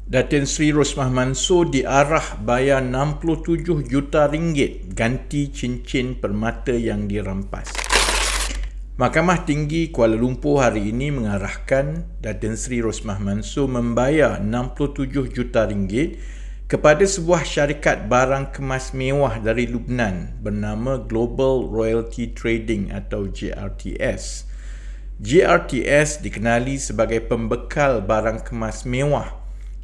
Datin Seri Rosmah Mansor diarah bayar 67 juta ringgit ganti cincin permata yang dirampas. Mahkamah Tinggi Kuala Lumpur hari ini mengarahkan Datin Seri Rosmah Mansor membayar 67 juta ringgit kepada sebuah syarikat barang kemas mewah dari Lubnan bernama Global Royalty Trading atau GRTS. GRTS dikenali sebagai pembekal barang kemas mewah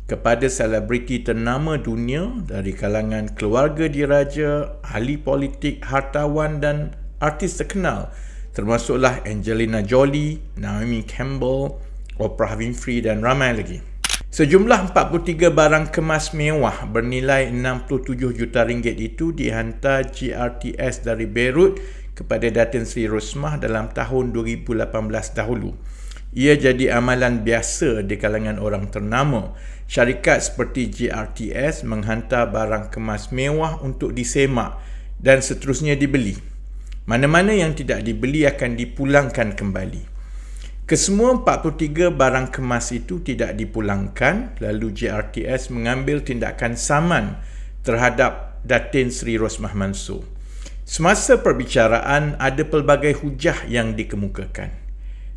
kepada selebriti ternama dunia dari kalangan keluarga diraja, ahli politik, hartawan dan artis terkenal, termasuklah Angelina Jolie, Naomi Campbell, Oprah Winfrey dan ramai lagi. Sejumlah 43 barang kemas mewah bernilai 67 juta ringgit itu dihantar GRTS dari Beirut kepada Datin Seri Rosmah dalam tahun 2018 dahulu. Ia jadi amalan biasa di kalangan orang ternama. Syarikat seperti GRTS menghantar barang kemas mewah untuk disemak dan seterusnya dibeli. Mana-mana yang tidak dibeli akan dipulangkan kembali. Kesemua 43 barang kemas itu tidak dipulangkan, lalu GRTS mengambil tindakan saman terhadap Datin Seri Rosmah Mansor. Semasa perbicaraan, ada pelbagai hujah yang dikemukakan.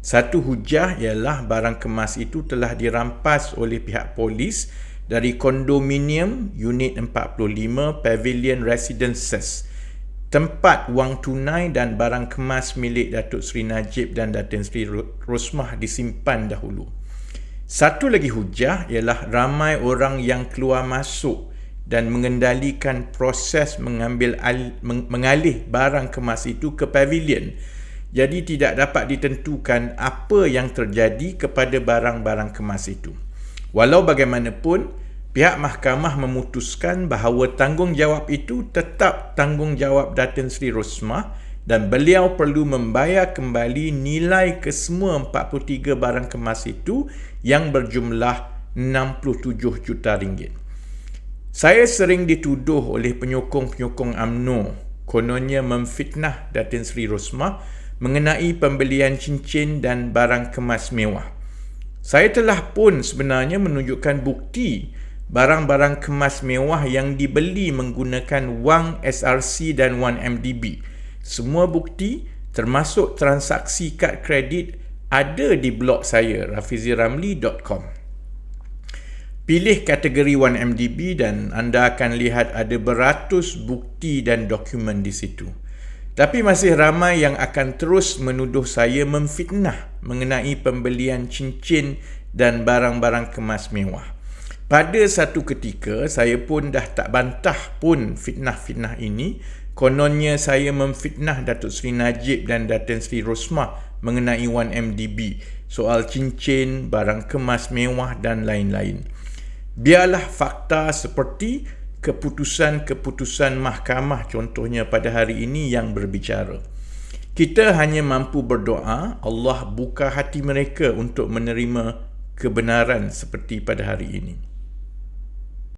Satu hujah ialah barang kemas itu telah dirampas oleh pihak polis dari kondominium Unit 45 Pavilion Residences, tempat wang tunai dan barang kemas milik Datuk Seri Najib dan Datin Seri Rosmah disimpan dahulu. Satu lagi hujah ialah ramai orang yang keluar masuk dan mengendalikan proses mengalih barang kemas itu ke pavilion. Jadi tidak dapat ditentukan apa yang terjadi kepada barang-barang kemas itu. Walau bagaimanapun, pihak mahkamah memutuskan bahawa tanggungjawab itu tetap tanggungjawab Datin Seri Rosmah dan beliau perlu membayar kembali nilai kesemua 43 barang kemas itu yang berjumlah 67 juta ringgit. Saya sering dituduh oleh penyokong-penyokong UMNO kononnya memfitnah Datin Seri Rosmah mengenai pembelian cincin dan barang kemas mewah. Saya telah pun sebenarnya menunjukkan bukti barang-barang kemas mewah yang dibeli menggunakan wang SRC dan wang MDB. Semua bukti termasuk transaksi kad kredit ada di blog saya rafiziramli.com. Pilih kategori 1MDB dan anda akan lihat ada beratus bukti dan dokumen di situ. Tapi masih ramai yang akan terus menuduh saya memfitnah mengenai pembelian cincin dan barang-barang kemas mewah. Pada satu ketika, saya pun dah tak bantah pun fitnah-fitnah ini. Kononnya saya memfitnah Datuk Seri Najib dan Datin Seri Rosmah mengenai 1MDB, soal cincin, barang kemas mewah dan lain-lain. Biarlah fakta seperti keputusan-keputusan mahkamah contohnya pada hari ini yang berbicara. Kita hanya mampu berdoa Allah buka hati mereka untuk menerima kebenaran seperti pada hari ini.